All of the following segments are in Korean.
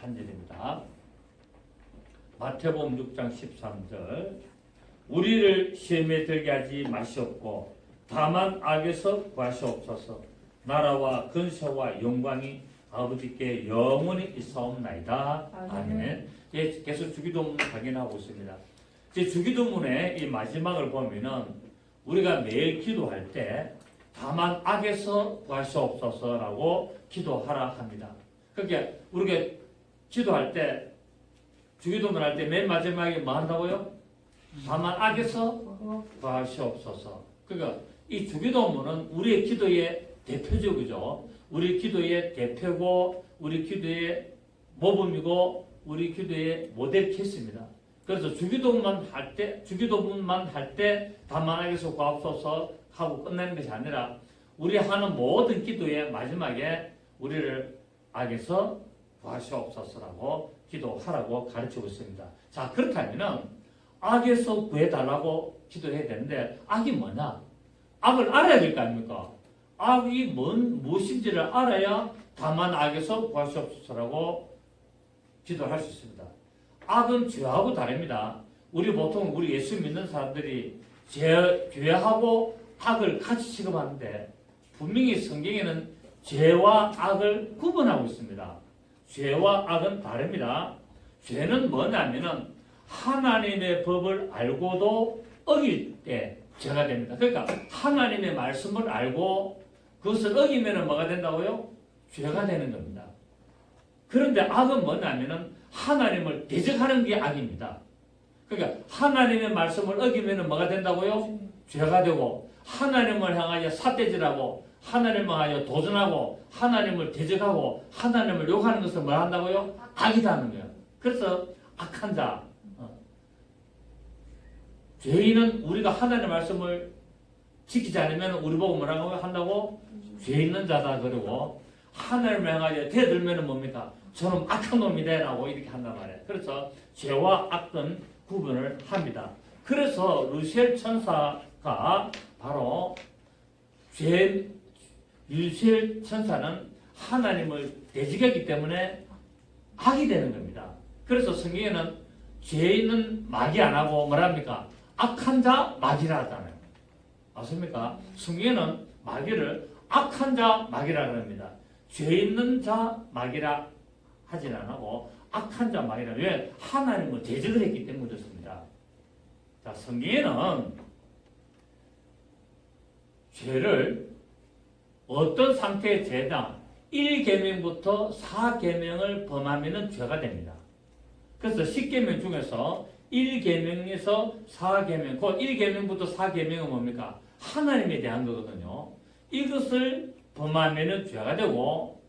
한 절입니다. 마태복음 6장 13절 우리를 시험에 들게 하지 마시옵고 다만 악에서 구하시옵소서. 나라와 근세와 영광이 아버지께 영원히 있사옵나이다. 아멘. 예, 계속 주기도문 확인하고 있습니다. 이제 주기도문의 이 마지막을 보면은 우리가 매일 기도할 때 다만 악에서 구하시옵소서라고 기도하라 합니다. 그러니까 우리가 기도할 때 주기도문 할 때 맨 마지막에 뭐 한다고요? 다만 악에서 구하시옵소서. 그러니까 이 주기도문은 우리의 기도의 대표적이죠. 우리 기도의 대표고 우리 기도의 모범이고 우리 기도의 모델 케이스입니다. 그래서 주기도문만 할 때 다만 악에서 구하옵소서 하고 끝내는 것이 아니라 우리 하는 모든 기도의 마지막에 우리를 악에서 구하시옵소서라고 기도하라고 가르치고 있습니다. 자, 그렇다면은 악에서 구해달라고 기도해야 되는데 악이 뭐냐? 악을 알아야 될 거 아닙니까? 악이 무엇인지를 알아야 다만 악에서 구하시옵소서라고 기도할 수 있습니다. 악은 죄하고 다릅니다. 우리 예수 믿는 사람들이 죄하고 악을 같이 취급하는데 분명히 성경에는 죄와 악을 구분하고 있습니다. 죄와 악은 다릅니다. 죄는 뭐냐면은 하나님의 법을 알고도 어길 때 죄가 됩니다. 그러니까 하나님의 말씀을 알고 그것을 어기면 뭐가 된다고요? 죄가 되는 겁니다. 그런데 악은 뭐냐면은 하나님을 대적하는 게 악입니다. 그러니까 하나님의 말씀을 어기면 뭐가 된다고요? 죄가 되고 하나님을 향하여 삿대질하고 하나님을 향하여 도전하고 하나님을 대적하고 하나님을 욕하는 것을 뭐 한다고요? 악이다는 거예요. 그래서 악한 자, 죄인은 우리가 하나님의 말씀을 지키지 않으면 우리 보고 뭐라고 한다고? 죄 있는 자다 그러고 하나님을 향하여 대들면 뭡니까? 저는 악한 놈이다 라고 이렇게 한단 말이에요. 그래서 죄와 악은 구분을 합니다. 그래서 루시엘 천사가 바로 루시엘 천사는 하나님을 대적했기 때문에 악이 되는 겁니다. 그래서 성경에는 죄인은 마귀 안 하고 뭐랍니까? 악한 자 마귀라 하잖아요. 맞습니까? 성경에는 마귀를 악한 자 마귀라 그럽니다. 죄 있는 자 마귀라 하진 않고 악한 자 마귀라. 왜? 하나님을 대적을 했기 때문에 그렇습니다. 자, 성경에는 죄를 어떤 상태의 죄다 1계명부터 4계명을 범하면 죄가 됩니다. 그래서 10계명 중에서 1계명에서 4계명, 그 1계명부터 4계명은 뭡니까? 하나님에 대한 거거든요. 이것을 범하면 죄가 되고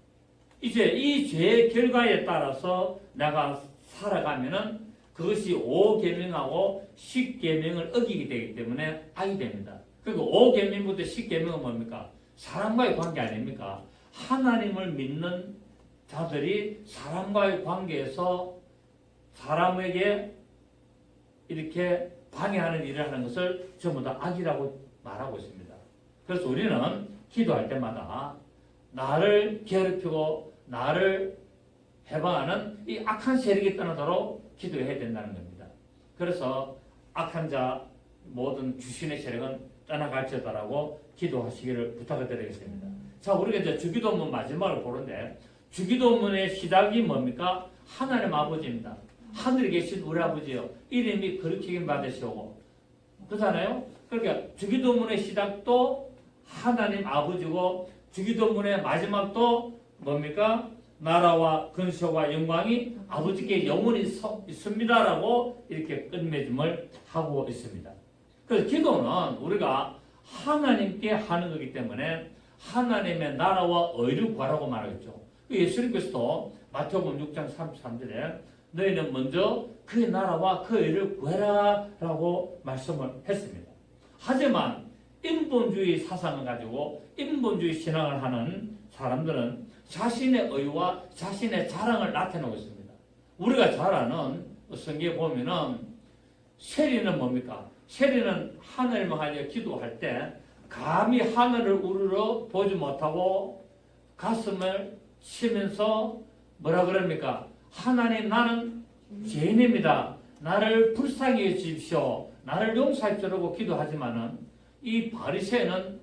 이제 이 죄의 결과에 따라서 내가 살아가면은 그것이 5계명하고 10계명을 어기게 되기 때문에 악이 됩니다. 그리고 5계명부터 10계명은 뭡니까? 사람과의 관계 아닙니까? 하나님을 믿는 자들이 사람과의 관계에서 사람에게 이렇게 방해하는 일을 하는 것을 전부 다 악이라고 말하고 있습니다. 그래서 우리는 기도할 때마다 나를 괴롭히고 나를 해방하는 이 악한 세력이 떠나도록 기도해야 된다는 겁니다. 그래서 악한 자 모든 귀신의 세력은 떠나갈지어다라고 기도하시기를 부탁을 드리겠습니다. 자, 우리가 이제 주기도문 마지막을 보는데 주기도문의 시작이 뭡니까? 하나님 아버지입니다. 하늘에 계신 우리 아버지요. 이름이 거룩히 받으시오고. 그렇잖아요? 그러니까 주기도문의 시작도 하나님 아버지고 주기도문의 마지막도 뭡니까? 나라와 근세와 영광이 아버지께 영원히 있습니다라고 이렇게 끝맺음을 하고 있습니다. 그래서 기도는 우리가 하나님께 하는 거기 때문에 하나님의 나라와 의를 구하라고 말하겠죠. 예수님께서도 마태복음 6장 33절에 너희는 먼저 그의 나라와 그 의를 구해라 라고 말씀을 했습니다. 하지만 인본주의 사상을 가지고 인본주의 신앙을 하는 사람들은 자신의 의와 자신의 자랑을 나타내고 있습니다. 우리가 잘 아는 성경에 보면은 세리는 뭡니까? 세리는 하늘을 향하여 기도할 때 감히 하늘을 우러러 보지 못하고 가슴을 치면서 뭐라 그럽니까? 하나님 나는 죄인입니다. 나를 불쌍히 여주십시오. 나를 용서해 주라고 기도하지만은 이 바리새인은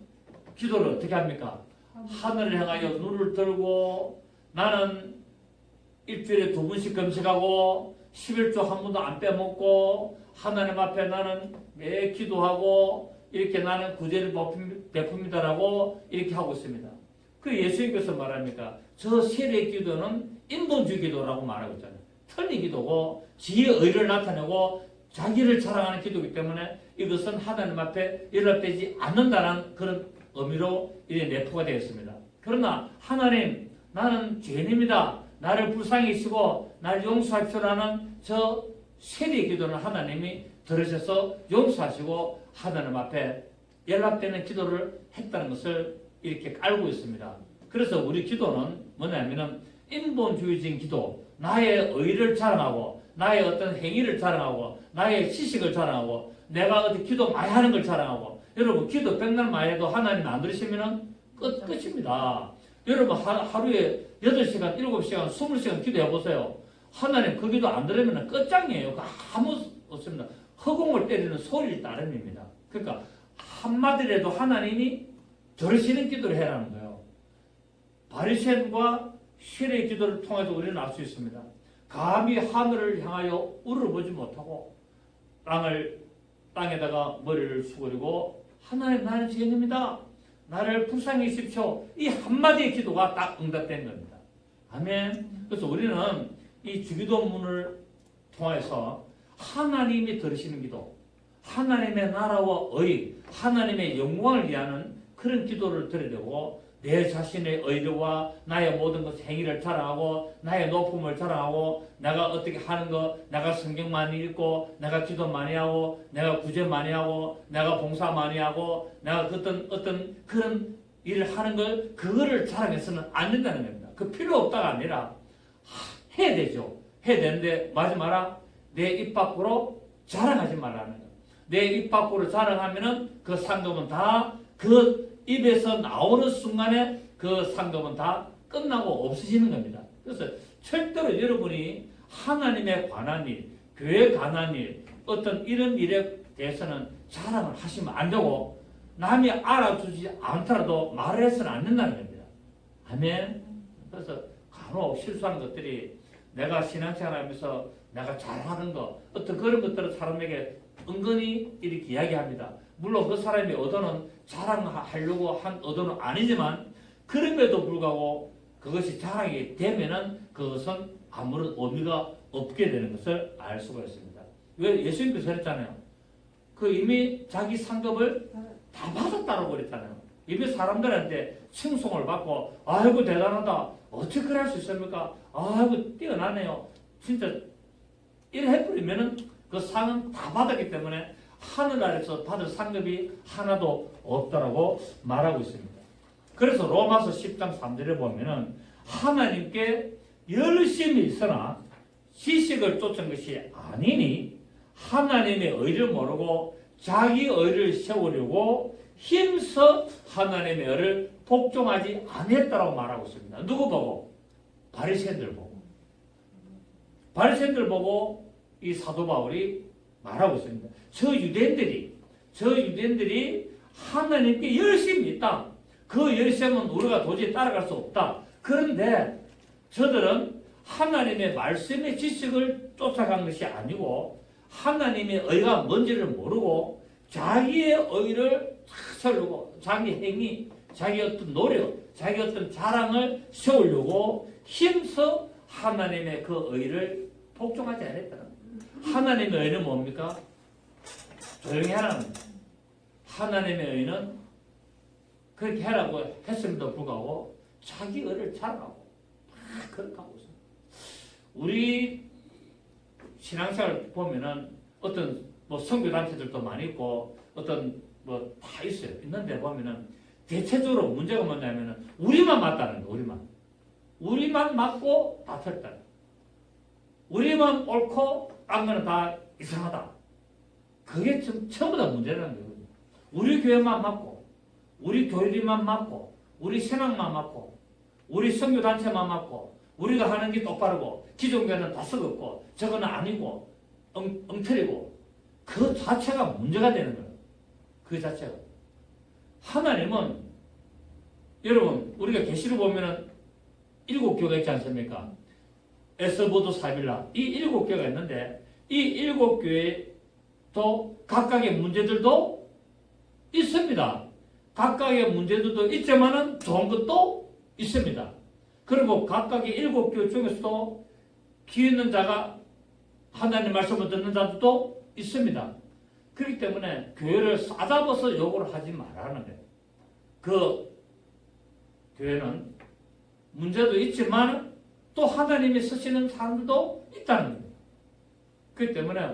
기도를 어떻게 합니까? 하늘을 향하여 눈을 들고 나는 일주일에 2번씩 금식하고 11조 한 번도 안 빼먹고 하나님 앞에 나는 매 기도하고 이렇게 나는 구제를 베풉니다라고 이렇게 하고 있습니다. 그 예수님께서 말합니까? 저 세례 기도는 인본주의 기도라고 말하고 있잖아요. 틀린 기도고 지의 의를 나타내고 자기를 자랑하는 기도이기 때문에 이것은 하나님 앞에 연락되지 않는다는 그런 의미로 이래 내포가 되었습니다. 그러나 하나님 나는 죄인입니다. 나를 불쌍히 여기시고 나를 용서하시라는 저 세례 기도는 하나님이 들으셔서 용서하시고 하나님 앞에 연락되는 기도를 했다는 것을 이렇게 알고 있습니다. 그래서 우리 기도는 뭐냐면은 인본주의적인 기도, 나의 의를 자랑하고 나의 어떤 행위를 자랑하고 나의 지식을 자랑하고 내가 어디 기도 많이 하는 걸 자랑하고 여러분 기도 백날 많이 해도 하나님 안 들으시면은 끝입니다. 여러분 하루에 8시간, 7시간, 20시간 기도해 보세요. 하나님 그 기도 안 들으면 끝장이에요. 아무 없습니다. 허공을 때리는 소리를 따름입니다. 그러니까 한마디라도 하나님이 들으시는 기도를 해라는 거예요. 바리새인과 세례 기도를 통해서 우리는 알 수 있습니다. 감히 하늘을 향하여 우러보지 못하고 땅에다가 머리를 수그리고 하나님 나는 죄인입니다. 나를 불쌍히 여기십시오. 이 한마디의 기도가 딱 응답된 겁니다. 아멘. 그래서 우리는 이 주기도문을 통해서 하나님이 들으시는 기도, 하나님의 나라와 의, 하나님의 영광을 위하는 그런 기도를 드려야 되고 내 자신의 의와 나의 모든 것 행위를 자랑하고 나의 높음을 자랑하고 내가 어떻게 하는 거, 내가 성경 많이 읽고 내가 기도 많이 하고 내가 구제 많이 하고 내가 봉사 많이 하고 내가 어떤 그런 일을 하는 걸 그거를 자랑해서는 안 된다는 겁니다. 그 필요 없다가 아니라 해야 되죠. 해야 되는데 하지 마라. 내 입 밖으로 자랑하지 말라는 거예요. 내 입 밖으로 자랑하면은 그 상급은 다 그 입에서 나오는 순간에 그 상급은 다 끝나고 없어지는 겁니다. 그래서 절대로 여러분이 하나님에 관한 일, 교회에 관한 일, 어떤 이런 일에 대해서는 자랑을 하시면 안 되고 남이 알아주지 않더라도 말을 해서는 안 된다는 겁니다. 아멘. 그래서 간혹 실수하는 것들이 내가 신앙생활하면서 내가 잘하는 거 어떤 그런 것들을 사람에게 은근히 이렇게 이야기합니다. 물론 그 사람의 의도는 자랑하려고 한 의도는 아니지만 그럼에도 불구하고 그것이 자랑이 되면은 그것은 아무런 의미가 없게 되는 것을 알 수가 있습니다. 왜 예수님께서 그랬잖아요. 그 이미 자기 상급을 다 받았다고 그랬잖아요. 이미 사람들한테 칭송을 받고 아이고 대단하다. 어떻게 그럴 수 있습니까? 아이고 뛰어나네요. 진짜 이래 해버리면은 그 상은 다 받았기 때문에 하늘 아래서 받을 상급이 하나도 없다라고 말하고 있습니다. 그래서 로마서 10장 3절에 보면은 하나님께 열심히 있으나 지식을 쫓은 것이 아니니 하나님의 의를 모르고 자기 의를 세우려고 힘써 하나님의 의를 복종하지 않았다고 말하고 있습니다. 누구 보고? 바리새인들 보고. 바리새인들 보고 이 사도 바울이 말하고 있습니다. 저 유대인들이 하나님께 열심히 있다. 그 열심은 우리가 도저히 따라갈 수 없다. 그런데 저들은 하나님의 말씀의 지식을 쫓아간 것이 아니고 하나님의 의가 뭔지를 모르고 자기의 의를 세우려고 자기 행위, 자기 어떤 노력, 자기 어떤 자랑을 세우려고 힘써 하나님의 그 의를 복종하지 않았다는 거예요. 하나님의 의는 뭡니까? 조용히 하라는 거예요. 하나님의 의는 그렇게 하라고 했음에도 불구하고 자기 의를 자랑하고 막 그렇게 하고 있어요. 우리 신앙생활 보면은 어떤 뭐 선교단체들도 많이 있고 어떤 뭐 다 있어요. 있는데 보면은 대체적으로 문제가 뭐냐면은 우리만 맞다는 거예요. 우리만 맞고 다 틀렸다. 우리만 옳고 딴 거는 다 이상하다. 그게 전부 다 문제라는 거예요. 우리 교회만 맞고 우리 교회들만 맞고 우리 신앙만 맞고 우리 선교단체만 맞고 우리가 하는 게 똑바르고 기존 교회는 다 썩었고 저거는 아니고 엉터리고 그 자체가 문제가 되는 거예요. 그 자체가. 하나님은 여러분 우리가 계시록 보면은 7교회가 있지 않습니까? 에스보드 사빌라 이 7교회가 있는데 이 7교회도 각각의 문제들도 있습니다. 각각의 문제들도 있지만은 좋은 것도 있습니다. 그리고 각각의 7교회 중에서도 귀 있는 자가 하나님 말씀을 듣는 자들도 있습니다. 그렇기 때문에 교회를 싸잡아서 욕을 하지 말라는 거예요. 그 교회는 문제도 있지만 또 하나님이 쓰시는 사람들도 있다는 거예요. 그렇기 때문에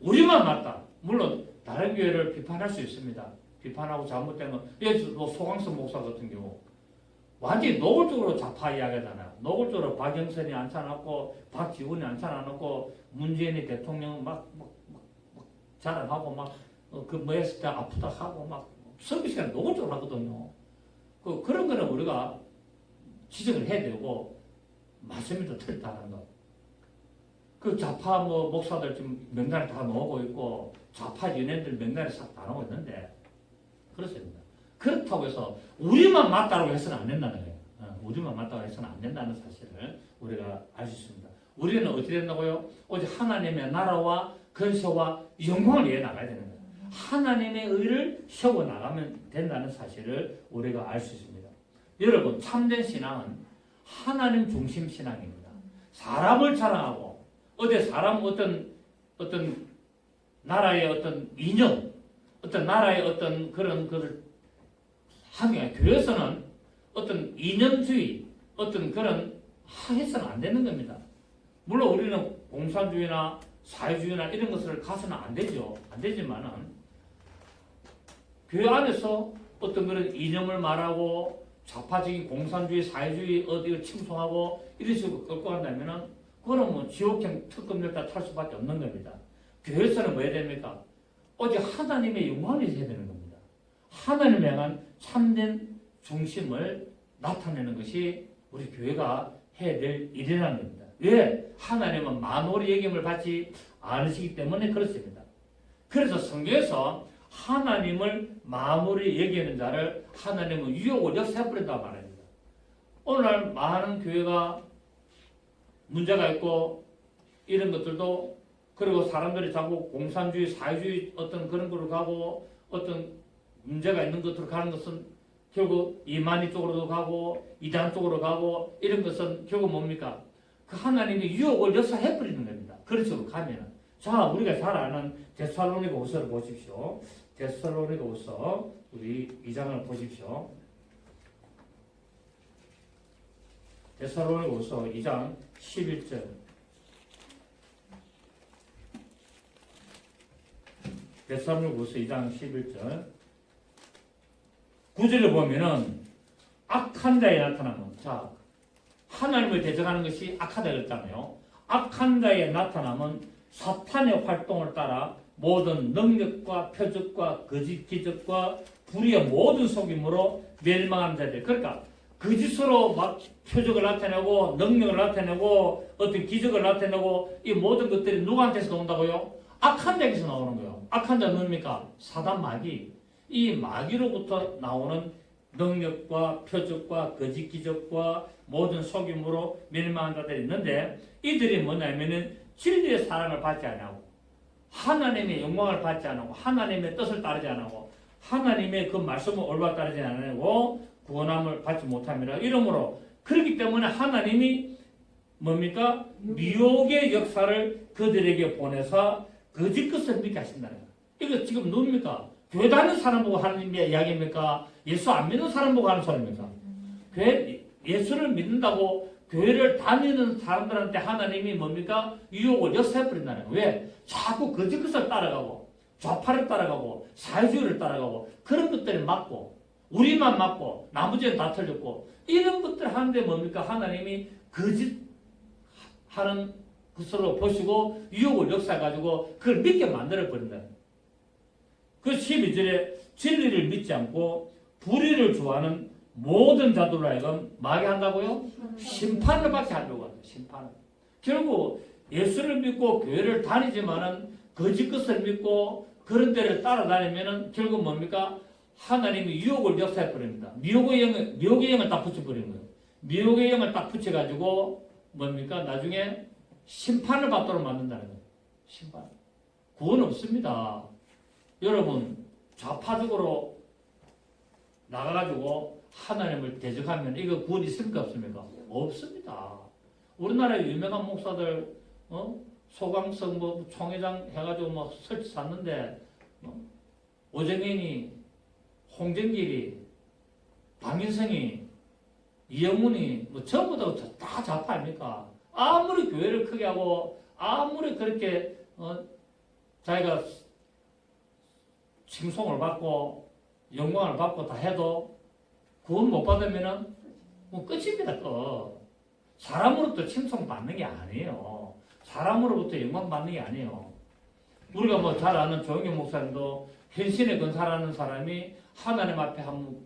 우리만 맞다. 물론 다른 교회를 비판할 수 있습니다. 비판하고 잘못된 건 예를 들어 소강성 목사 같은 경우 완전히 노골적으로 좌파 이야기하잖아요. 노골적으로 박영선이 앉혀놓고 박지훈이 앉혀놓고 문재인이 대통령 막 자랑하고 뭐 했을 때 아프다 하고 서비스가 노골적으로 하거든요. 그런 거는 우리가 지적을 해야 되고 맞습니다. 틀렸다는 거. 그 좌파 목사들 지금 명단에 다 나오고 있고 좌파 연예인들 명단에 싹 다 나오고 있는데 그렇습니다. 그렇다고 해서 우리만 맞다고 해서는 안 된다는 거예요. 우리만 맞다고 해서는 안 된다는 사실을 우리가 알 수 있습니다. 우리는 어떻게 된다고요? 오직 하나님의 나라와 근세와 영광을 위해 나가야 되는 거예요. 하나님의 의를 세워 나가면 된다는 사실을 우리가 알 수 있습니다. 여러분 참된 신앙은 하나님 중심 신앙입니다. 사람을 자랑하고 사람 어떤 나라의 어떤 이념 어떤 나라의 어떤 그런 것을 하게 교회에서는 어떤 이념주의 어떤 그런 해서는 안 되는 겁니다. 물론 우리는 공산주의나 사회주의나 이런 것을 가서는 안 되죠. 안 되지만은 교회 안에서 어떤 그런 이념을 말하고 좌파적인 공산주의 사회주의 어디를 칭송하고 이런 식으로 끌고 간다면은 그거는 뭐 지옥행 특검을 다 탈 수밖에 없는 겁니다. 교회에서는 뭐 해야 됩니까? 오직 하나님의 영광을 해야 되는 겁니다. 하나님을 향한 참된 중심을 나타내는 것이 우리 교회가 해야 될 일이라는 겁니다. 왜? 하나님은 만월의 여김을 받지 않으시기 때문에 그렇습니다. 그래서 성경에서 하나님을 만월의 여기는 자를 하나님은 유혹을 역사해버린다고 말합니다. 오늘날 많은 교회가 문제가 있고 이런 것들도 그리고 사람들이 자꾸 공산주의, 사회주의 어떤 그런 걸로 가고 어떤 문제가 있는 것으로 가는 것은 결국 이만희 쪽으로도 가고 이단 쪽으로 가고 이런 것은 결국 뭡니까? 그 하나님의 유혹을 역사해버리는 겁니다. 그런 식으로 가면은. 자, 우리가 잘 아는 데살로니가 후서를 보십시오. 데살로니가 후서 우리 2장을 보십시오. 데살로니가 후서 2장 11절. 데살로니가 후서 2장 11절. 9절을 보면은 악한 자에 나타나면, 자, 하나님을 대적하는 것이 악하다 그랬잖아요. 악한 자에 나타나면 사탄의 활동을 따라 모든 능력과 표적과 거짓 기적과 불의의 모든 속임으로 멸망하는 자들. 그러니까 거짓으로 막 표적을 나타내고 능력을 나타내고 어떤 기적을 나타내고 이 모든 것들이 누구한테서 나온다고요? 악한 자에게서 나오는 거예요. 악한 자는 뭡니까? 사단 마귀. 이 마귀로부터 나오는 능력과 표적과 거짓 기적과 모든 속임으로 멸망한 자들이 있는데 이들이 뭐냐면은 진리의 사랑을 받지 않고 하나님의 영광을 받지 않고 하나님의 뜻을 따르지 않고 하나님의 그 말씀을 올바 따르지 않고 구원함을 받지 못합니다. 이러므로 그렇기 때문에 하나님이 뭡니까? 미혹의 역사를 그들에게 보내서 거짓 것을 믿게 하신다는 거예요. 이거 지금 누굽니까? 교회 다니는 사람 보고 하는 이야기입니까? 예수 안 믿는 사람 보고 하는 소리입니까? 예수를 믿는다고 교회를 다니는 사람들한테 하나님이 뭡니까? 유혹을 역사해버린다는 거예요. 왜? 자꾸 거짓 것을 따라가고 좌파를 따라가고 사회주의를 따라가고 그런 것들이 맞고 우리만 맞고 나머지는 다 틀렸고 이런 것들 하는데 뭡니까? 하나님이 거짓하는 것으로 보시고 유혹을 역사해가지고 그걸 믿게 만들어버린다. 그 12절에 진리를 믿지 않고 불의를 좋아하는 모든 자들로 하여금 뭐하게 한다고요? 심판을 받게 하려고 합니다. 심판을. 결국 예수를 믿고 교회를 다니지만은 거짓 것을 믿고 그런 데를 따라다니면은 결국 뭡니까? 하나님이 유혹을 역사해 버립니다. 미혹의 영을 딱 붙여버리는 거예요. 미혹의 영을 딱 붙여가지고 뭡니까? 나중에 심판을 받도록 만든다는 거예요. 심판. 구원 없습니다. 여러분 좌파적으로 나가가지고 하나님을 대적하면 이거 구원 있습니까? 없습니까? 없습니다. 우리나라의 유명한 목사들 소강성 뭐 총회장 해가지고 뭐 설치 샀는데 오정현이, 홍정길이, 박민성이, 이영문이 뭐 전부 다 좌파 아닙니까? 아무리 교회를 크게 하고 아무리 그렇게 자기가 칭송을 받고 영광을 받고 다 해도 구원 못 받으면은 뭐 끝입니다. 사람으로부터 칭송 받는 게 아니에요. 사람으로부터 영광 받는 게 아니에요. 우리가 뭐 잘 아는 조영경 목사님도 헌신에 건사라는 사람이 하나님 앞에 한번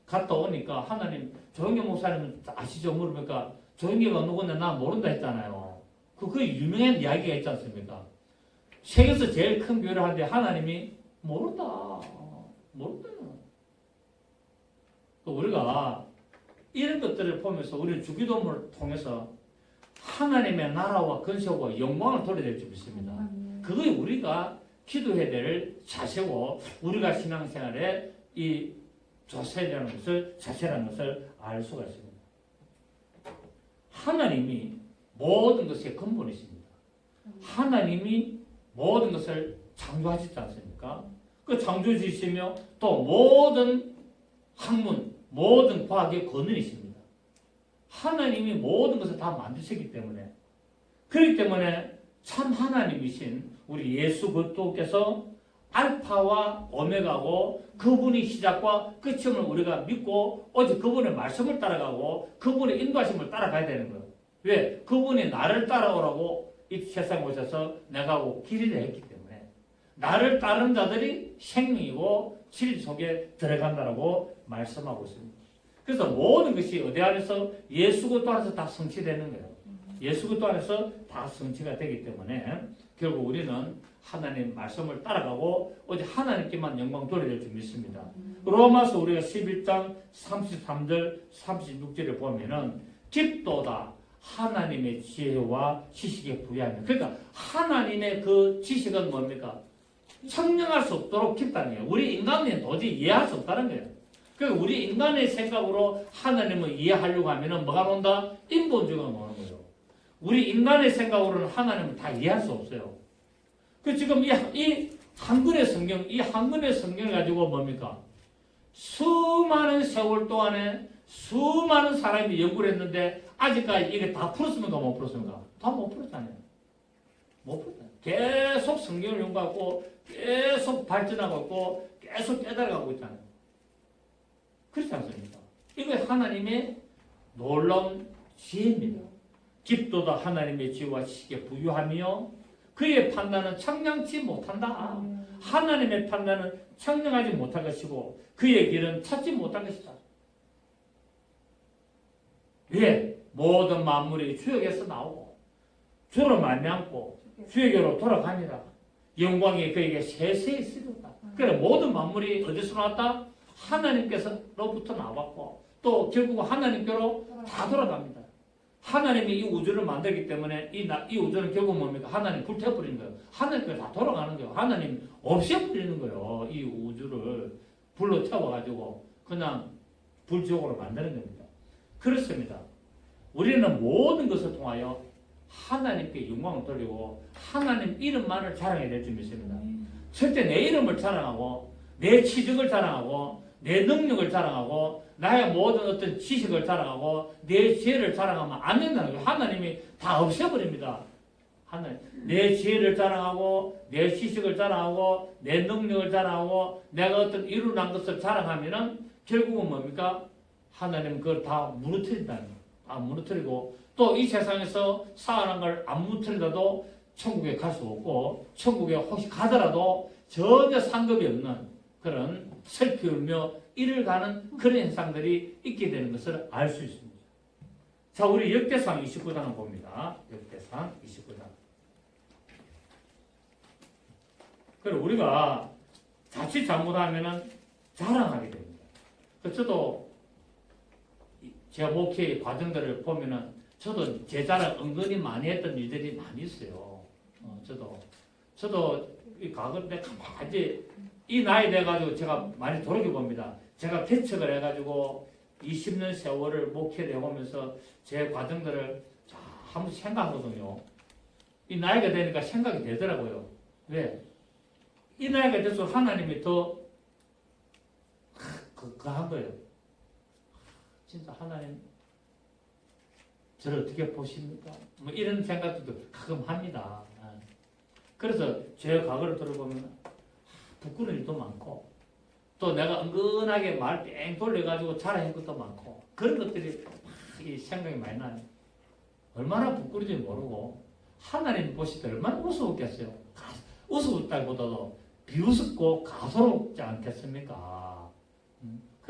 갔다 오니까 하나님, 조영경 목사님은 아시죠? 물으니까 조영경가 누군데 나 모른다 했잖아요. 그 유명한 이야기가 있지 않습니까? 세계에서 제일 큰 교회를 하는데 하나님이 모른다. 우리가 이런 것들을 보면서 우리 주기도문을 통해서 하나님의 나라와 근세와 영광을 돌려야 될 줄 믿습니다. 그게 우리가 기도해야 될 자세고 우리가 신앙생활에 이 자세라는 것을 알 수가 있습니다. 하나님이 모든 것의 근본이십니다. 하나님이 모든 것을 창조하셨지 않습니까? 그 창조주시며 또 모든 학문, 모든 과학의 근원이십니다. 하나님이 모든 것을 다 만드셨기 때문에 그렇기 때문에 참 하나님이신 우리 예수 그리스도께서 알파와 오메가고 그분의 시작과 끝임을 우리가 믿고 오직 그분의 말씀을 따라가고 그분의 인도하심을 따라가야 되는 거예요. 왜? 그분이 나를 따라오라고 이 세상에 오셔서 내가 길이라 했기 때문에 나를 따르는 자들이 생명이고 진리 속에 들어간다라고 말씀하고 있습니다. 그래서 모든 것이 어디 안에서 예수 그리스도 안에서 다 성취되는 거예요. 예수 그리스도 안에서 다 성취가 되기 때문에 결국 우리는 하나님 말씀을 따라가고 오직 하나님께만 영광 돌려야 될 줄 믿습니다. 로마서 우리가 11장 33절 36절에 보면은 깊도다 하나님의 지혜와 지식에 부여하며, 그러니까 하나님의 그 지식은 뭡니까? 설명할 수 없도록 깊다는 거예요. 우리 인간은 도저히 이해할 수 없다는 거예요. 그러니까 우리 인간의 생각으로 하나님을 이해하려고 하면은 뭐가 나온다? 인본주의가 나오는 거예요. 우리 인간의 생각으로는 하나님을 다 이해할 수 없어요. 그 지금 이 한글의 성경을 가지고 뭡니까? 수많은 세월 동안에 수많은 사람이 연구를 했는데 아직까지 이게 다 풀었습니까? 못 풀었습니까? 다 못 풀었잖아요. 못 풀었잖아요. 계속 성경을 연구하고 계속 발전하고 있고 계속 깨달아가고 있잖아요. 그렇지 않습니까? 이거 하나님의 놀라운 지혜입니다. 깊도다 하나님의 지혜와 지식에 부유하며 그의 판단은 청량치 못한다. 하나님의 판단은 청량하지 못할 것이고 그의 길은 찾지 못할 것이다. 왜? 모든 만물이 주역에서 나오고 주로 말미암고 주에게로 돌아갑니다. 영광이 그에게 세세히 있으리로다. 그래 모든 만물이 어디서 나왔다? 하나님께서로부터 나왔고 또 결국 하나님께로 다 돌아갑니다. 하나님이 이 우주를 만들기 때문에 이 우주는 결국 뭡니까? 하나님 불태워버리는 거예요. 하나님께로 다 돌아가는 거예요. 하나님 없애버리는 거예요. 이 우주를 불로 태워가지고 그냥 불지옥으로 만드는 겁니다. 그렇습니다. 우리는 모든 것을 통하여 하나님께 영광을 돌리고 하나님 이름만을 자랑해야 될 줄 믿습니다. 절대 내 이름을 자랑하고 내 치적을 자랑하고 내 능력을 자랑하고 나의 모든 어떤 지식을 자랑하고 내 지혜를 자랑하면 안 된다는 거예요. 하나님이 다 없애버립니다. 하나님, 내 지혜를 자랑하고 내 지식을 자랑하고 내 능력을 자랑하고 내가 어떤 이루어난 것을 자랑하면은 결국은 뭡니까? 하나님은 그걸 다 무너뜨린다는 거예요. 다 무너뜨리고 또 이 세상에서 살아난 걸 안 무너뜨리더라도 천국에 갈 수 없고 천국에 혹시 가더라도 전혀 상급이 없는 그런 슬피 울며 일을 가는 그런 현상들이 있게 되는 것을 알 수 있습니다. 자, 우리 역대상 29장을 봅니다. 역대상 29장. 그리고 우리가 자칫 잘못하면은 자랑하게 됩니다. 저도 제 목회 과정들을 보면은 저도 제 자랑 은근히 많이 했던 일들이 많이 있어요. 저도 이 과거 때 가만히 이 나이 돼가지고 제가 많이 돌이켜 봅니다. 제가 개척을 해가지고 20년 세월을 목회를 해보면서 제 과정들을 한번 생각하거든요. 이 나이가 되니까 생각이 되더라고요. 왜? 이 나이가 될수록 하나님이 더 한 거예요. 진짜 하나님 저를 어떻게 보십니까? 뭐 이런 생각도 가끔 합니다. 그래서 제 과거를 들어보면 부끄러운 일도 많고 또 내가 은근하게 말 뺑 돌려가지고 자랑한 것도 많고 그런 것들이 막 생각이 많이 나요. 얼마나 부끄러운지 모르고 하나님 보실 때 얼마나 우스웠겠어요. 우스웠다기보다도 비우스고 가소롭지 않겠습니까?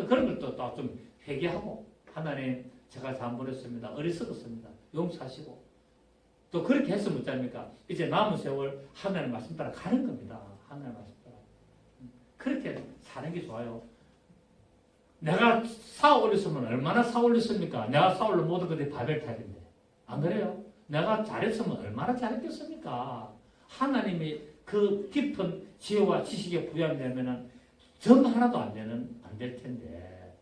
그런 것도 또 좀 회개하고 하나님 제가 잘못했습니다. 어리석었습니다. 용서하시고 또 그렇게 했으면 어떡합니까? 이제 남은 세월 하나님 말씀 따라 가는 겁니다. 하나님 말씀 따라. 그렇게 사는 게 좋아요. 내가 쌓아올렸으면 얼마나 쌓아올렸습니까? 내가 쌓아올린 모든 것들이 바벨탑인데. 안 그래요? 내가 잘했으면 얼마나 잘했겠습니까? 하나님이 그 깊은 지혜와 지식에 부여하면 점 하나도 안 될 텐데.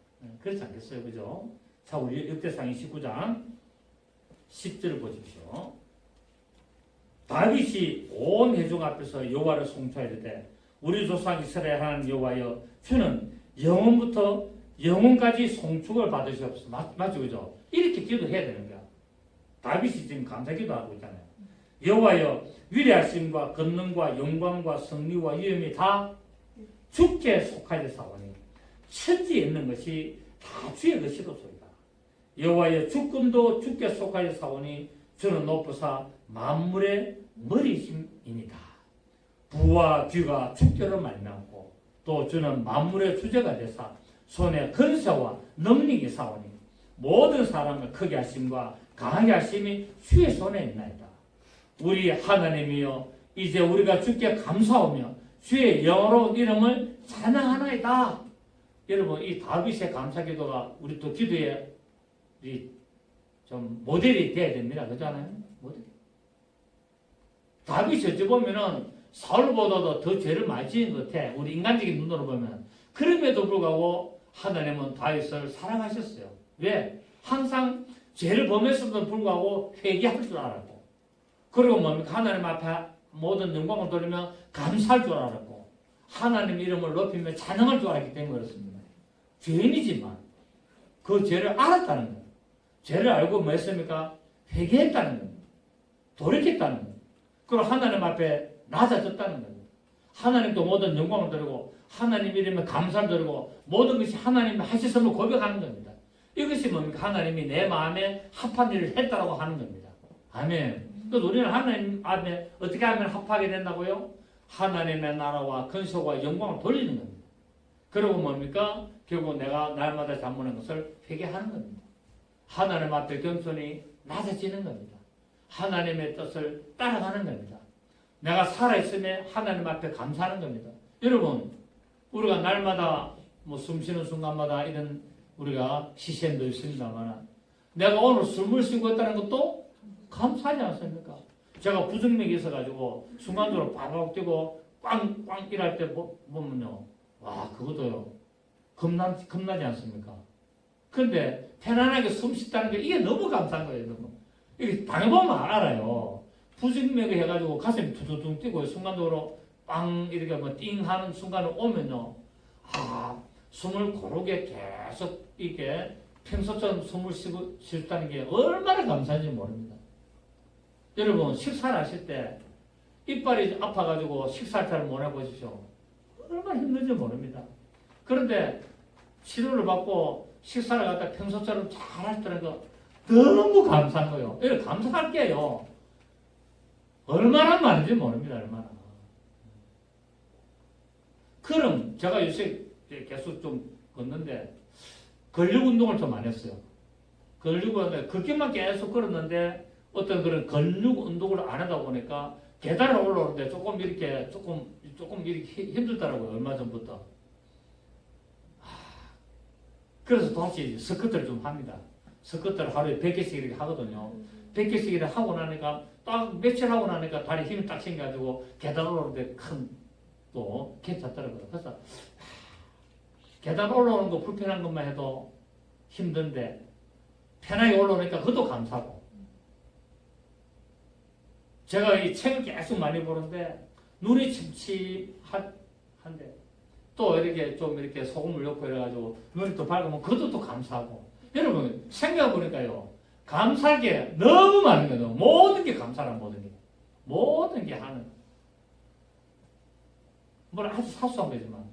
그렇지 않겠어요? 그죠? 자, 우리 역대상 29장 10절을 보십시오. 다윗이 온 회중 앞에서 여호와를 송축하이르되 우리 조상 이스라엘 하나님 여호와여 주는 영원부터 영원까지 송축을 받으시옵소서. 맞죠? 그죠? 이렇게 기도해야 되는 거야. 다윗이 지금 감사기도 하고 있잖아요. 여호와여 위대하심과 권능과 영광과 승리와 위엄이 다 주께 속하였사오니 천지에 있는 것이 다 주의 것이로소이다. 여호와여 주권도 주께 속하였사오니 주는 높으사 만물의 머리심이니라. 부와 귀가 주께로 말미암고 또 주는 만물의 주제가 되사 손에 근세와 능력이 사오니 모든 사람을 크게 하심과 강하게 하심이 주의 손에 있나이다. 우리 하나님이여 이제 우리가 주께 감사하며 주의 영어로운 이름을 찬양하나이다. 여러분 이 다윗의 감사기도가 우리 또 기도에 좀 모델이 돼야 됩니다. 그렇잖아요? 모델. 다윗이 어찌 보면은 사울보다도 더 죄를 많이 지은 것 같아. 우리 인간적인 눈으로 보면. 그럼에도 불구하고 하나님은 다윗을 사랑하셨어요. 왜? 항상 죄를 범했음에도 불구하고 회개할 줄 알았고 그리고 뭡니까? 하나님 앞에 모든 영광을 돌리며 감사할 줄 알았고 하나님 이름을 높이며 찬양할 줄 알았기 때문에 그렇습니다. 죄인이지만 그 죄를 알았다는 거예요. 죄를 알고 뭐 했습니까? 회개했다는 겁니다. 돌이켰다는 거예요. 그리고 하나님 앞에 낮아졌다는 거예요. 하나님도 모든 영광을 드리고 하나님 이름에 감사를 드리고 모든 것이 하나님이 하셨음을 고백하는 겁니다. 이것이 뭡니까? 하나님이 내 마음에 합한 일을 했다고 하는 겁니다. 아멘. 그래서 우리는 하나님 앞에 어떻게 하면 합하게 된다고요? 하나님의 나라와 근소와 영광을 돌리는 겁니다. 그리고 뭡니까? 결국 내가 날마다 잘못한 것을 회개하는 겁니다. 하나님 앞에 겸손히 낮아지는 겁니다. 하나님의 뜻을 따라가는 겁니다. 내가 살아있음에 하나님 앞에 감사하는 겁니다. 여러분, 우리가 날마다 숨 쉬는 순간마다 이런 우리가 시샘도 있습니다만 내가 오늘 숨을 쉬고 있다는 것도 감사하지 않습니까? 제가 부정맥이 있어가지고 순간적으로 바로 뛰고 꽝꽝 일할 때 보면요. 와, 그것도요. 겁나지 않습니까? 근데 편안하게 숨 쉰다는 게 이게 너무 감사한 거예요. 너무. 이게 당해보면 알아요. 부정맥이 해가지고 가슴이 두두둥 뛰고 순간적으로 빵 이렇게 띵 하는 순간을 오면요. 아, 숨을 고르게 계속 이렇게 평소처럼 숨을 쉬었다는 게 얼마나 감사한지 모릅니다. 여러분 식사를 하실 때 이빨이 아파가지고 식사를 잘 못 해보십시오. 얼마나 힘든지 모릅니다. 그런데 치료를 받고 식사를 갖다 평소처럼 잘 하시다는 거 너무 감사한 거예요. 이거 감사할게요. 얼마나 많은지 모릅니다. 얼마나. 그럼 제가 요새 계속 좀 걷는데 근력 운동을 좀 많이 했어요. 근력 운동 그렇게만 계속 걸었는데 어떤 그런 근력 운동을 안 하다 보니까 계단을 올라오는데 조금 이렇게 힘들더라고요. 얼마 전부터. 그래서 다시 스쿼트를 좀 합니다. 스쿼트를 하루에 100개씩 이렇게 하거든요. 100개씩 이렇게 하고 나니까 딱 며칠 하고 나니까 다리 힘이 딱 생겨가지고 계단 올라오는데 큰 또 괜찮더라고요. 그래서 계단 올라오는 거 불편한 것만 해도 힘든데 편하게 올라오니까 그것도 감사하고. 제가 이 책을 계속 많이 보는데 눈이 침침한데 또 이렇게 좀 이렇게 소금을 넣고 이래가지고 눈이 또 밝으면 그것도 또 감사하고. 여러분 생각해보니까요, 감사할 게 너무 많은 거예요. 모든 게 감사란 모든 게 하는. 뭐 아주 사소한 거지만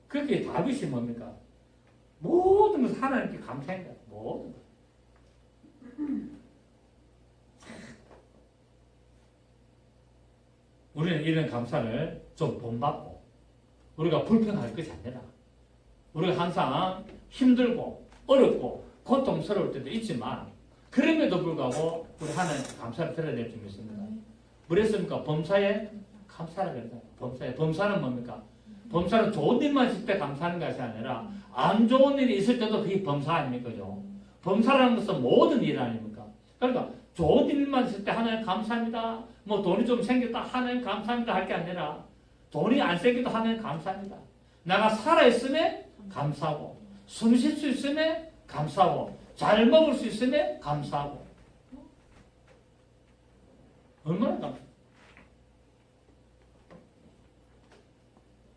그게 답이 뭡니까? 모든 것을 하나님께 감사한 거야. 모든 것. 우리는 이런 감사를 좀 본받고 우리가 불평할 것이 아니라 우리가 항상 힘들고 어렵고 고통스러울 때도 있지만 그럼에도 불구하고 우리 하나님 감사를 드려야 될 점이 있습니다. 뭐랬습니까? 범사에 감사라 그랬잖아요. 범사는 뭡니까? 범사는 좋은 일만 있을 때 감사하는 것이 아니라 안 좋은 일이 있을 때도 그게 범사 아닙니까? 범사라는 것은 모든 일 아닙니까? 그러니까 좋은 일만 있을 때 하나님 감사합니다. 뭐 돈이 좀 생겼다 하나님 감사합니다 할 게 아니라 돈이 안 생겨도 하나님 감사합니다. 내가 살아있으면 감사하고 숨 쉴 수 있으면 감사하고 잘 먹을 수 있으면 감사하고. 얼마나 감사해요.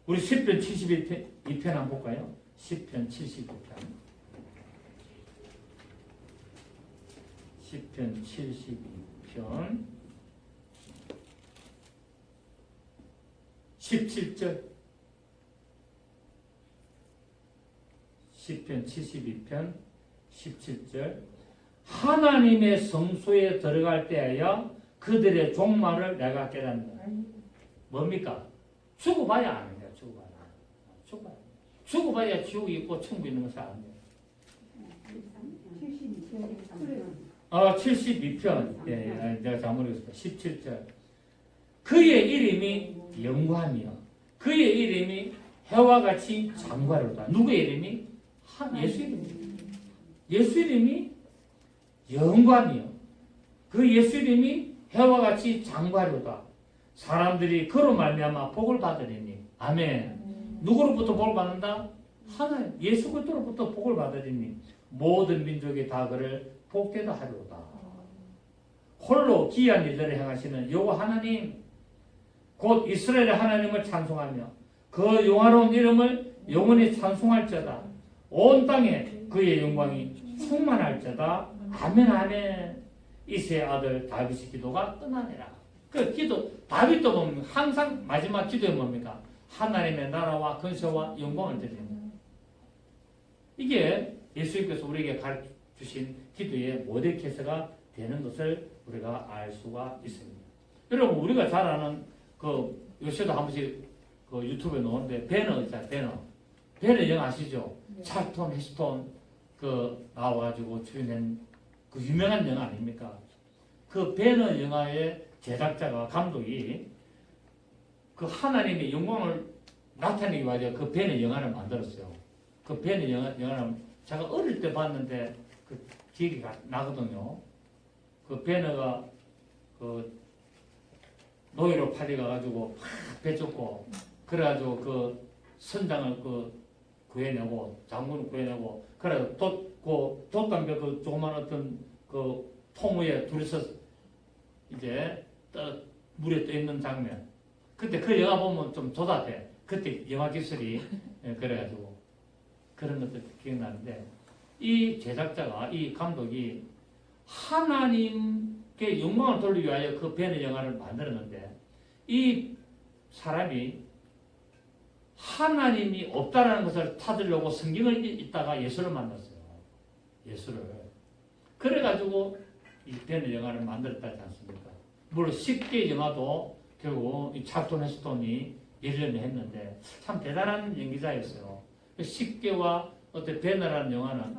우리 10편 72편 한번 볼까요? 10편 72편 10편 72편 17절 10편 72편 17절 하나님의 성소에 들어갈 때에야 그들의 종말을 내가 깨닫는다. 뭡니까? 죽어봐야 아는 거야. 죽어봐야 지옥이 있고 천국이 있는 것을 아는 거야. 72편 내가 잘못 읽었습니다. 17절 그의 이름이 영광이요 그의 이름이 해와 같이 장관이로다. 누구의 이름이? 예수 이름이. 예수 이름이 영광이요 그 예수 이름이 해와 같이 장관이로다. 사람들이 그로 말미암아 복을 받으리니. 아멘. 누구로부터 복을 받는다? 하나님 예수 그리스도로부터 복을 받으리니 모든 민족이 다 그를 복되다 하리로다. 홀로 기이한 일들을 행하시는 여호와 하나님 곧 이스라엘의 하나님을 찬송하며 그 영화로운 이름을 영원히 찬송할지어다. 온 땅에 그의 영광이 충만할지어다. 아멘 아멘. 이새의 아들 다윗의 기도가 끝나니라. 그 기도 다윗도 보면 항상 마지막 기도에 뭡니까? 하나님의 나라와 근세와 영광을 드리는. 이게 예수님께서 우리에게 가르쳐 주신 기도의 모델 케이스가 되는 것을 우리가 알 수가 있습니다. 여러분 우리가 잘 아는 요새도 한 번씩 유튜브에 나오는데 배너 있잖아요. 배너 영화 아시죠? 찰톤 헤스톤 나와가지고 출연한 그 유명한 영화 아닙니까? 그 배너 영화의 제작자가 감독이 그 하나님의 영광을 나타내기 위해서 그 배너 영화를 만들었어요. 그 배너 영화를 제가 어릴 때 봤는데 그 기억이 나거든요. 그 배너가 노예로 팔려가지고 배 쫓고 그래가지고 그 선장을 구해내고 장군을 구해내고 그래 돛담배 조그만 어떤 통 위에 둘이서 이제 물에 떠 있는 장면. 그때 그 영화 보면 좀 조잡해. 그때 영화 기술이 그래가지고 그런 것들 기억나는데 이 제작자가 이 감독이 하나님께 영광을 돌리기 위하여 그 배너 영화를 만들었는데 이 사람이 하나님이 없다라는 것을 찾으려고 성경을 읽다가 예수를 만났어요. 예수를. 그래가지고 이 배너 영화를 만들었다 하지 않습니까? 물론 10개 영화도 결국 이 찰톤 헤스톤이 예전에 했는데 참 대단한 연기자였어요. 그 십계와 어떤 배너라는 영화는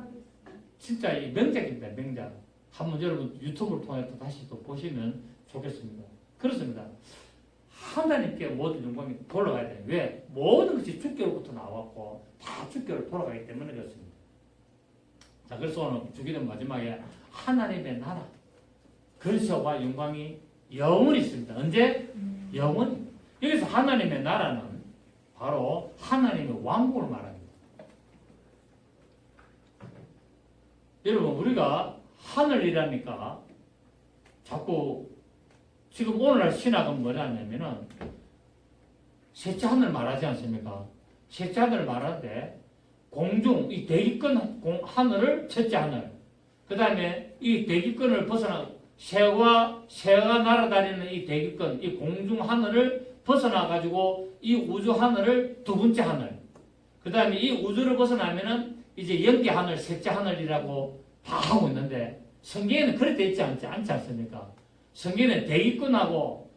진짜 이 명작입니다. 명작. 한번 여러분 유튜브를 통해 또 다시 또 보시면 좋겠습니다. 그렇습니다. 하나님께 모든 영광이 돌아가야 돼요. 왜? 모든 것이 주께로부터 나왔고 다 주께로 돌아가기 때문에 그렇습니다. 자, 그래서 오늘 주기도 마지막에 하나님의 나라 근세와 영광이 영원히 있습니다. 언제? 영원히. 여기서 하나님의 나라는 바로 하나님의 왕국을 말합니다. 여러분 우리가 하늘이라니까 자꾸 지금 오늘날 신학은 뭐냐면은 셋째 하늘 말하지 않습니까? 셋째 하늘 말하는데 공중 이 대기권 하늘을 첫째 하늘, 그 다음에 이 대기권을 벗어나 새가 날아다니는 이 대기권, 이 공중 하늘을 벗어나 가지고 이 우주 하늘을 두 번째 하늘, 그 다음에 이 우주를 벗어나면은 이제 연기 하늘, 셋째 하늘이라고 다 하고 있는데 성경에는 그렇게 되어 있지 않지 않습니까? 성경에는 대기권하고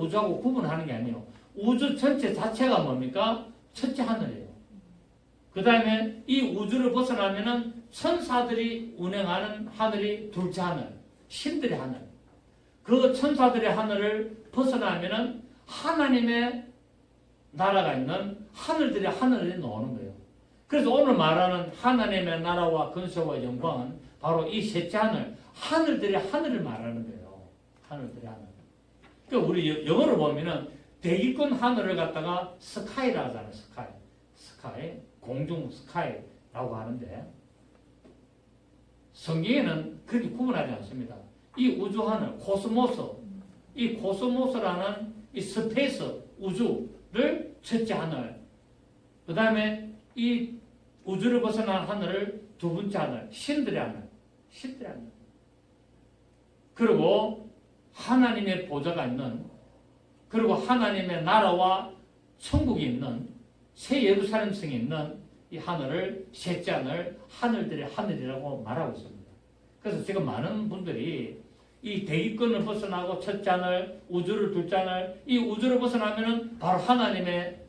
우주하고 구분하는 게 아니에요. 우주 전체 자체가 뭡니까? 첫째 하늘이에요. 그 다음에 이 우주를 벗어나면은 천사들이 운행하는 하늘이 둘째 하늘, 신들의 하늘. 그 천사들의 하늘을 벗어나면은 하나님의 나라가 있는 하늘들의 하늘이 나오는 거예요. 그래서 오늘 말하는 하나님의 나라와 근세와 영광은 바로 이 셋째 하늘, 하늘들의 하늘을 말하는 거예요. 하늘들의 하늘. 그러니까 우리 영어로 보면은 대기권 하늘을 갖다가 스카이라고 하잖아요. 스카이. 공중 스카이라고 하는데 성경에는 그렇게 구분하지 않습니다. 이 우주 하늘, 코스모스, 이 코스모스라는 이 스페이스, 우주를 첫째 하늘, 그 다음에 이 우주를 벗어난 하늘을 두 번째 하늘, 신들의 하늘. 그리고 하나님의 보좌가 있는, 그리고 하나님의 나라와 천국이 있는 새 예루살렘 성에 있는 이 하늘을 셋째 하늘, 하늘들의 하늘이라고 말하고 있습니다. 그래서 지금 많은 분들이 이 대기권을 벗어나고 첫째 하늘, 우주를 둘째 하늘, 이 우주를 벗어나면은 바로 하나님의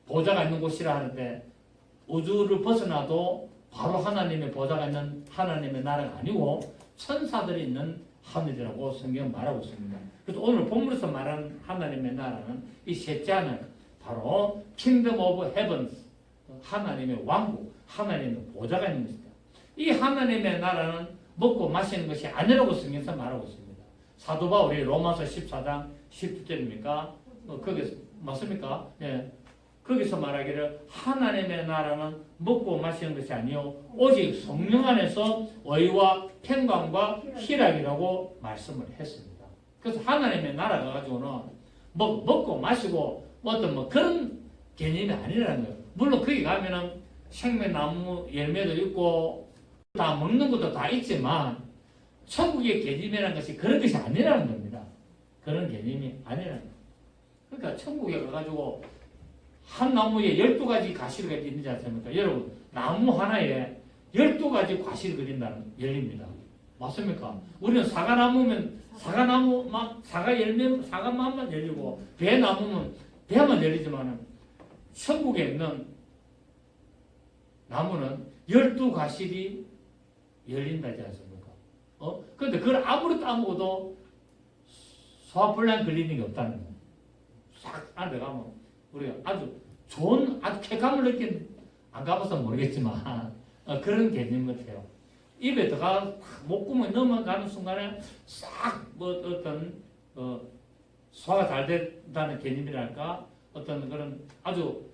보좌가 있는 곳이라 하는데 우주를 벗어나도 바로 하나님의 보좌가 있는 하나님의 나라가 아니고 천사들이 있는 하늘이라고 성경은 말하고 있습니다. 그래서 오늘 본문에서 말하는 하나님의 나라는 이 셋째 하늘, 바로 킹덤 오브 헤븐스, 하나님의 왕국, 하나님의 보좌가 있는 것입니다. 이 하나님의 나라는 먹고 마시는 것이 아니라고 성경에서 말하고 있습니다. 사도 바울이 로마서 14장 10절입니까? 거기서 맞습니까? 예. 거기서 말하기를 하나님의 나라는 먹고 마시는 것이 아니요 오직 성령 안에서 의와 평강과 희락이라고 말씀을 했습니다. 그래서 하나님의 나라가 가지고는 먹고 마시고 어떤 그런 개념이 아니라는 거예요. 물론 거기 가면은 생명나무 열매도 있고 다 먹는 것도 다 있지만 천국의 개념이라는 것이 그런 것이 아니라는 겁니다. 그런 개념이 아니라는 거예요. 그러니까 천국에 가가지고 한 나무에 12가지 가시가 있는지 아십니까? 여러분, 나무 하나에 12가지 과실이 그린다는 열립니다. 맞습니까? 우리는 사과나무면 사과 열매, 사과만만 열리고 배나무면 배만 열리지만은 천국에 있는 나무는 12가실이 열린다지 않습니까? 그런데 그걸 아무리 따먹어도 소화불량 걸리는 게 없다는 거예요. 싹 안에 가면 우리가 아주 좋은, 아주 쾌감을 느낀, 안 가봐서 모르겠지만, 그런 개념 같아요. 입에 들어가, 목구멍에 넘어가는 순간에 싹, 소화가 잘 된다는 개념이랄까, 어떤 그런 아주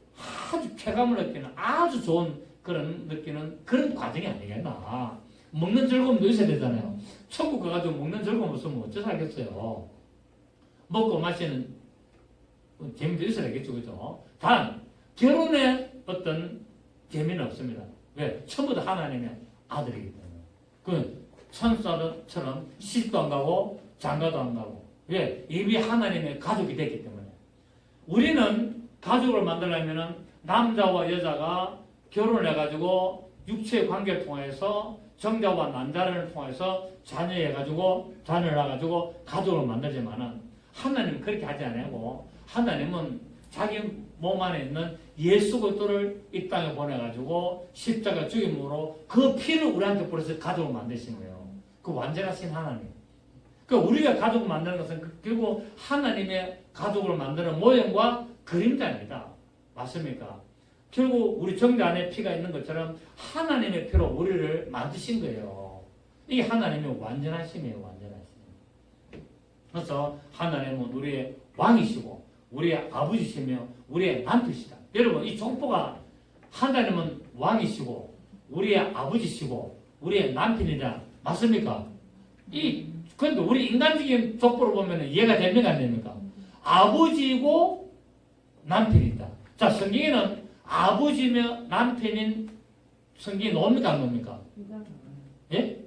쾌감을 느끼는, 아주 좋은 그런 느끼는 그런 과정이 아니겠나. 먹는 즐거움도 있어야 되잖아요. 천국 가가지고 먹는 즐거움 없으면 어째서 하겠어요. 먹고 마시는 재미도 있어야 되겠죠, 그죠? 단, 결혼에 어떤 재미는 없습니다. 왜? 전부 다 하나님의 아들이기 때문에. 그 천사처럼 시집도 안 가고 장가도 안 가고. 왜? 이미 하나님의 가족이 됐기 때문에. 우리는 가족을 만들려면 남자와 여자가 결혼을 해가지고 육체의 관계를 통해서 정자와 난자를 통해서 자녀를 낳아가지고 가족을 만들지만은 하나님은 그렇게 하지 않고 하나님은 자기 몸 안에 있는 예수 그리스도를 이 땅에 보내가지고 십자가 죽임으로 그 피를 우리한테 뿌려서 가족을 만드신 거예요. 그 완전하신 하나님. 그 우리가 가족을 만드는 것은 결국 하나님의 가족을 만드는 모형과 그림자입니다. 맞습니까? 결국 우리 정대 안에 피가 있는 것처럼 하나님의 피로 우리를 만드신 거예요. 이게 하나님의 완전하심이에요. 완전하심. 그래서 하나님은 우리의 왕이시고 우리의 아버지시며 우리의 남편이시다. 여러분 이 족보가 하나님은 왕이시고 우리의 아버지시고 우리의 남편이다. 맞습니까? 그런데 우리 인간적인 족보를 보면 이해가 됩니까? 안 됩니까? 아버지고 남편이다. 자, 성경에는 아버지며 남편인 성경이 나옵니까? 안 나옵니까? 예?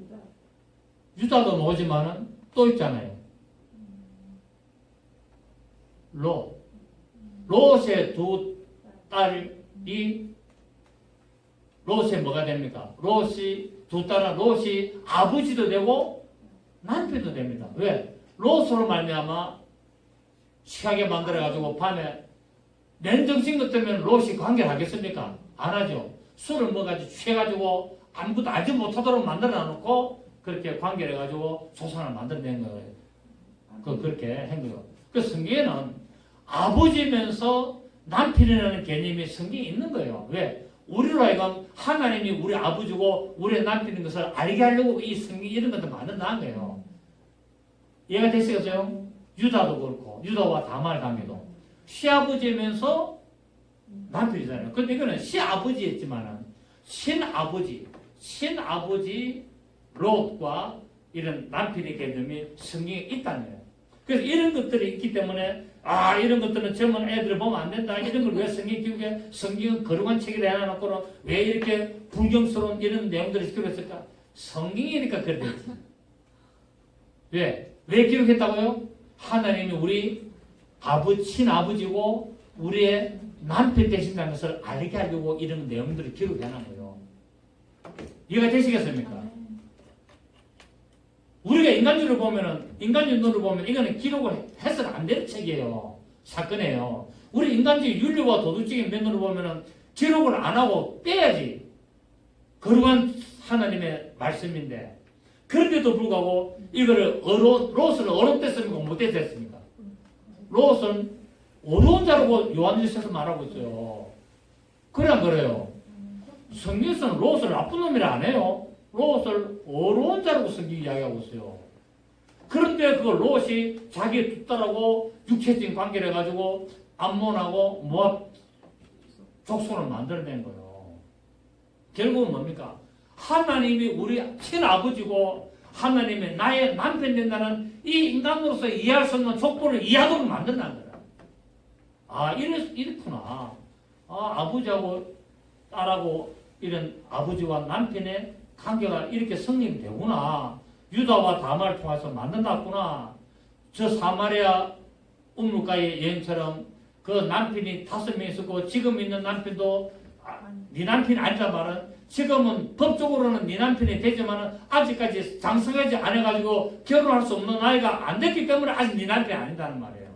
유다도 나오지만은 또 있잖아요. 롯의 두 딸이 롯의 뭐가 됩니까? 롯이 두 딸은 롯이 아버지도 되고 남편도 됩니다. 왜? 롯으로 말미암아 취하게 만들어가지고 밤에 맨정신 것 때문에 롯이 관계를 하겠습니까? 안 하죠. 술을 먹어가지고 취해가지고 아무것도 알지 못하도록 만들어 놓고 그렇게 관계를 해가지고 조상을 만들어낸 거예요. 그렇게 한 거예요. 그 성경에는 아버지면서 남편이라는 개념이 성경에 있는 거예요. 왜? 우리로 하여금 하나님이 우리 아버지고 우리의 남편인 것을 알게 하려고 이 성경 이런 것도 만든다는 거예요. 이해가 되시겠어요? 유다도 그렇고 유다와 다말 관계도 시아버지면서 남편이잖아요. 근데 이거는 시아버지였지만은 신아버지 롯과 이런 남편의 개념이 성경에 있다는 거예요. 그래서 이런 것들이 있기 때문에 이런 것들은 젊은 애들을 보면 안 된다. 이런 걸 왜 성경 기록에 성경은 거룩한 책을 해놔놓고는 왜 이렇게 불경스러운 이런 내용들을 기록했을까? 성경이니까 그래 됐지. 왜 기록했다고요? 하나님이 우리 친아버지고 우리의 남편 되신다는 것을 알게 하려고 이런 내용들을 기록해놓은 거예요. 이해가 되시겠습니까? 우리가 인간주의를 보면 이거는 기록을 해서는 안 되는 책이에요. 사건이에요. 우리 인간주의 윤리와 도덕적인 면으로 보면 기록을 안 하고 빼야지. 거룩한 하나님의 말씀인데 그런데도 불구하고 이거를 롯을 어려운 때 씁니까? 못때 씁니까? 롯은 어려운 자라고 요한일서에서 말하고 있어요. 그래 안 그래요? 성경에서는 롯을 나쁜 놈이라 안 해요. 롯을 어려운 자라고 성경이 이야기하고 있어요. 그런데 그 롯이 자기 두 딸하고 육체적인 관계를 해가지고 암몬하고 모압 족속을 만들어낸 거예요. 결국은 뭡니까? 하나님이 우리 친아버지고 하나님이 나의 남편 된다는 이 인간으로서 이해할 수 없는 족보를 이해하도록 만든다는 거야. 이렇구나. 아버지하고 딸하고 이런 아버지와 남편의 관계가 이렇게 성립이 되구나. 유다와 다말을 통해서 만든다구나. 저 사마리아 우물가의 여인처럼 그 남편이 5명 있었고 지금 있는 남편도 네 남편이 아니다 말은 지금은 법적으로는 네 남편이 되지만 아직까지 장성하지 않아가지고 결혼할 수 없는 나이가 안 됐기 때문에 아직 네 남편이 아니다는 말이에요.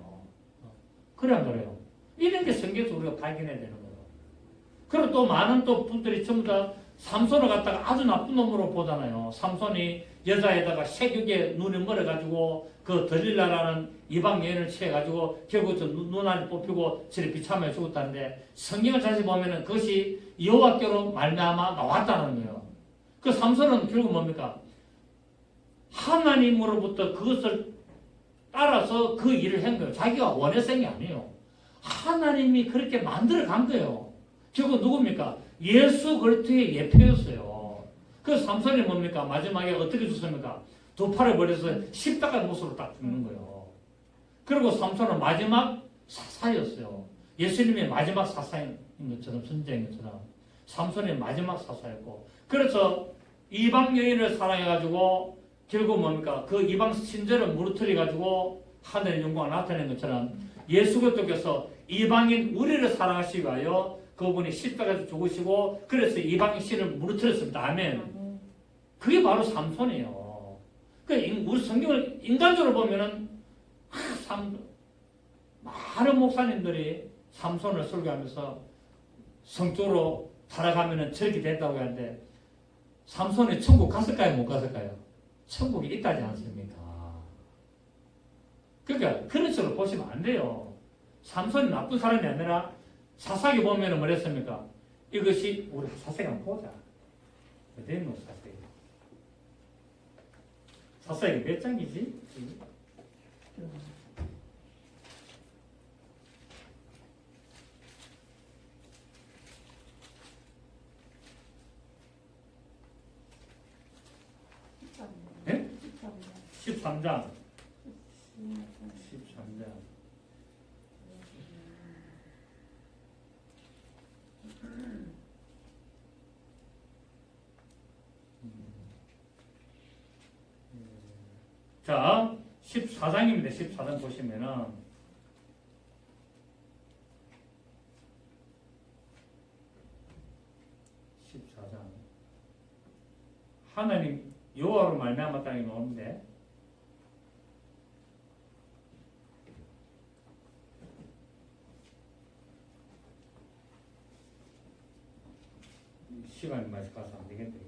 그래 안 그래요? 이런 게 성경에서 우리가 발견해야 되는 거예요. 그리고 또 많은 또 분들이 전부 다 삼손을 갖다가 아주 나쁜 놈으로 보잖아요. 삼손이 여자에다가 세격에 눈이 멀어가지고 그 들릴라라는 이방 여인을 취해가지고 결국 저 눈알이 뽑히고 저리 비참하게 죽었다는데 성경을 자세히 보면은 그것이 여호와께로 말미암아 나왔다는 거예요. 그 삼손은 결국 뭡니까? 하나님으로부터 그것을 따라서 그 일을 한 거예요. 자기가 원해서 한 게 아니에요. 하나님이 그렇게 만들어 간 거예요. 결국 누굽니까? 예수 그리스도의 예표였어요. 그 삼손이 뭡니까? 마지막에 어떻게 죽습니까? 두 팔을 버려서 십자가 모습으로 딱 죽는 거예요. 그리고 삼손은 마지막 사사였어요. 예수님의 마지막 사사인 것처럼, 선지자인 것처럼 삼손이 마지막 사사였고, 그래서 이방 여인을 사랑해가지고 결국 뭡니까? 그 이방 신절을 무너뜨려가지고 하늘의 영광을 나타낸 것처럼 예수 그리스도께서 이방인 우리를 사랑하시기 위하여 그분이 십자가에서 죽으시고 그래서 이방인 신을 무너뜨렸습니다. 아멘. 그게 바로 삼손이에요. 우리 성경을 인간적으로 보면은 많은 목사님들이 삼손을 설교하면서 성적으로 타락하면 절기 된다고 하는데 삼손이 천국 갔을까요? 못 갔을까요? 천국이 있다지 않습니까? 그러니까 그런 식으로 보시면 안 돼요. 삼손이 나쁜 사람이 아니라 사사기 보면 뭐랬습니까? 이것이 우리 사사기 한번 보자. 어디 있노 사사기? 사사기 몇 장이지? 네? 13장. 13장. 자, 14장입니다. 14장 보시면은 하나님 여호와로 말미암아 땅에 나오는데 시간이 많이 가서 안 되겠네요.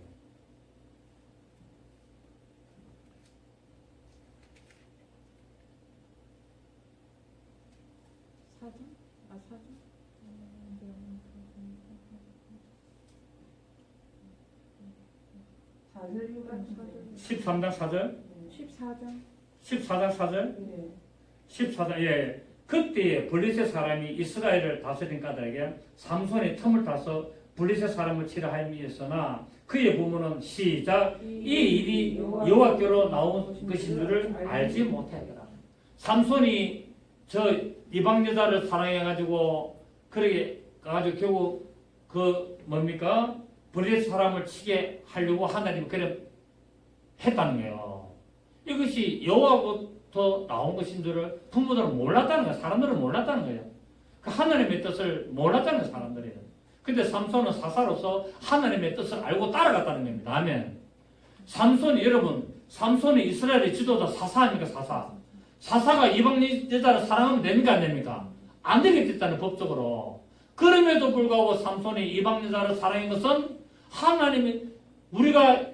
사전? 아 사전? 13장 4절? 14장? 14장 4절? 14장, 예. 그때에 블레셋 사람이 이스라엘을 다스린 까닭에 삼손의 틈을 타서 블레셋 사람을 치라 하였으나 그의 부모는 시작 이 일이 여호와께로 나온 것인 줄을 알지 못했더라. 삼손이 저 이방 여자를 사랑해가지고 그렇게 가지고 결국 그 뭡니까 블레셋 사람을 치게 하려고 하나님이 그래 했다는 거예요. 이것이 여호와부터 나온 것인 줄을 부모들은 몰랐다는 거예요. 사람들은 몰랐다는 거예요. 그 하나님의 뜻을 몰랐다는 거예요. 사람들이. 근데 삼손은 사사로서 하나님의 뜻을 알고 따라갔다는 겁니다. 아멘. 삼손이 여러분, 삼손이 이스라엘의 지도자 사사 아닙니까? 사사. 사사가 이방 여자를 사랑하면 됩니까? 안 됩니까? 안 되게 됐다는 법적으로. 그럼에도 불구하고 삼손이 이방 여자를 사랑한 것은 하나님이 우리가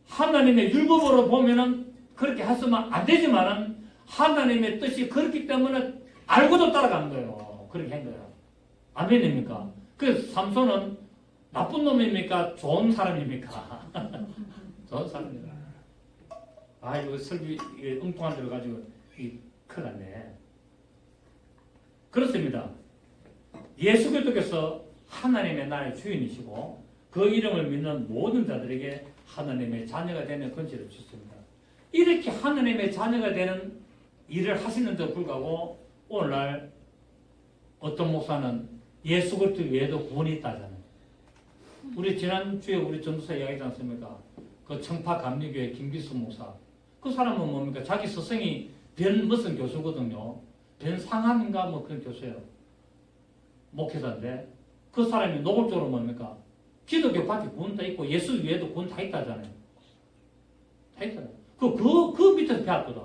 하나님의 율법으로 보면은 그렇게 했으면 안 되지만은 하나님의 뜻이 그렇기 때문에 알고도 따라가는 거예요. 그렇게 한 거예요. 아멘입니까? 그래서 삼손은 나쁜 놈입니까? 좋은 사람입니까? 좋은 사람입니다. 아, 이거 설비 엉뚱한 데로 가지고 큰일 났네. 그렇습니다. 예수 그리스도께서 하나님의 나라의 주인이시고 그 이름을 믿는 모든 자들에게 하나님의 자녀가 되는 권세를 주셨습니다. 이렇게 하나님의 자녀가 되는 일을 하시는데도 불구하고 오늘날 어떤 목사는 예수 그리스도 외에도 구원이 있다잖아요. 우리 지난주에 우리 전도사 이야기하지 않습니까? 그 청파 감리교회 김기수 목사. 그 사람은 뭡니까? 자기 스승이 변 무슨 교수거든요. 변 상함인가 뭐 그런 교수예요. 목회자인데 그 사람이 노골적으로 뭡니까? 기독교 밖에 구원 다 있고 예수 외에도 구원 다 있다잖아요. 다 있잖아요. 그 밑에서 배웠거든.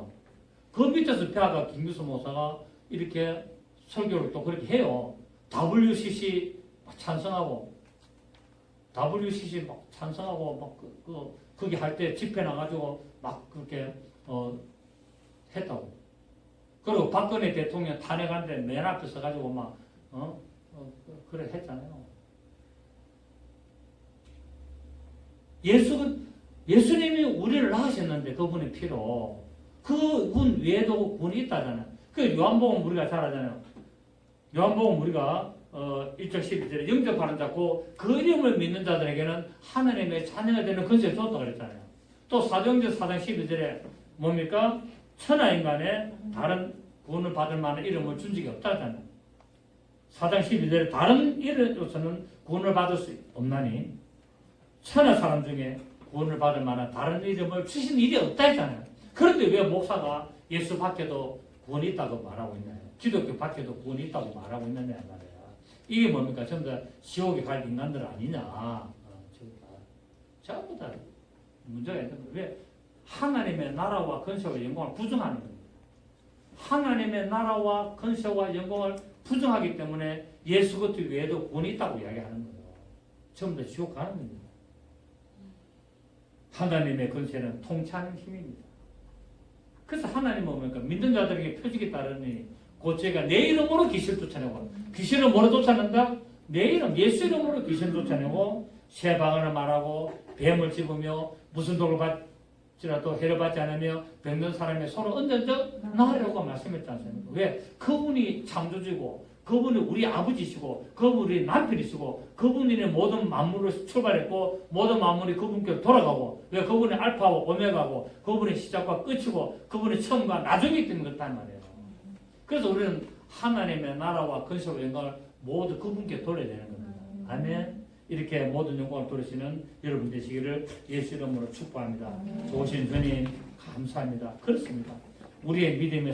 그 밑에서 배워가 김규수 목사가 이렇게 설교를 또 그렇게 해요. WCC 막 찬성하고 WCC 막 찬성하고 막 거기 할 때 집회 나가지고 막 그렇게 했다고. 그리고 박근혜 대통령 탄핵하는데 맨 앞에 서가지고 막 그래 했잖아요. 예수님이 우리를 낳으셨는데 그분의 피로 그분 외에도 분이 있다잖아요. 그 요한복음 우리가 잘 알잖아요. 요한복음 우리가 1절 12절에 영접하는 자고 그 이름을 믿는 자들에게는 하나님의 자녀가 되는 권세를 줬다고 그랬잖아요. 또 사도행전 4장 12절에 뭡니까? 천하인간에 다른 구원을 받을 만한 이름을 준 적이 없다잖아요. 4장 12절에 다른 이름으로서는 구원을 받을 수 없나니 천하 사람 중에 구원을 받을 만한 다른 이름을 주신 일이 없다 했잖아요. 그런데 왜 목사가 예수 밖에도 구원이 있다고 말하고 있나요? 기독교 밖에도 구원이 있다고 말하고 있느냐 말이야. 이게 뭡니까? 전부 다 지옥에 갈 인간들 아니냐. 전부 다 문제가 있는 거예요. 왜? 하나님의 나라와 건설과 영광을 부정하는 겁니다. 하나님의 나라와 권세와 영광을 부정하기 때문에 예수 그리스도 외에도 구원이 있다고 이야기하는 거예요. 전부 다 지옥 가는 겁니다. 하나님의 권세는 통치하는 힘입니다. 그래서 하나님은 뭡니까? 믿는 자들에게 표적이 따르니 곧 제가 내 이름으로 귀신을 쫓아내고, 귀신을 뭐로 쫓아낸다? 내 이름 예수 이름으로 귀신을 쫓아내고 새 방언을 말하고 뱀을 집으며 무슨 독을 받지라도 해를 받지 않으며 병든 사람의 손을 언제든지 나으려고 말씀했지 않습니까? 왜? 그분이 창조주고 그분이 우리 아버지시고 그분이 우리 남편이시고 그분이 모든 만물을 출발했고 모든 만물이 그분께 돌아가고, 왜? 그분이 알파고 오메가고 그분이 시작과 끝이고 그분이 처음과 나중이기 때문에 그렇단 말이에요. 그래서 우리는 하나님의 나라와 권세와 영광을 모두 그분께 돌려야 되는 겁니다. 아멘. 이렇게 모든 영광을 돌리시는 여러분 되시기를 예수 이름으로 축복합니다. 좋으신 주님 감사합니다. 그렇습니다. 우리의 믿음의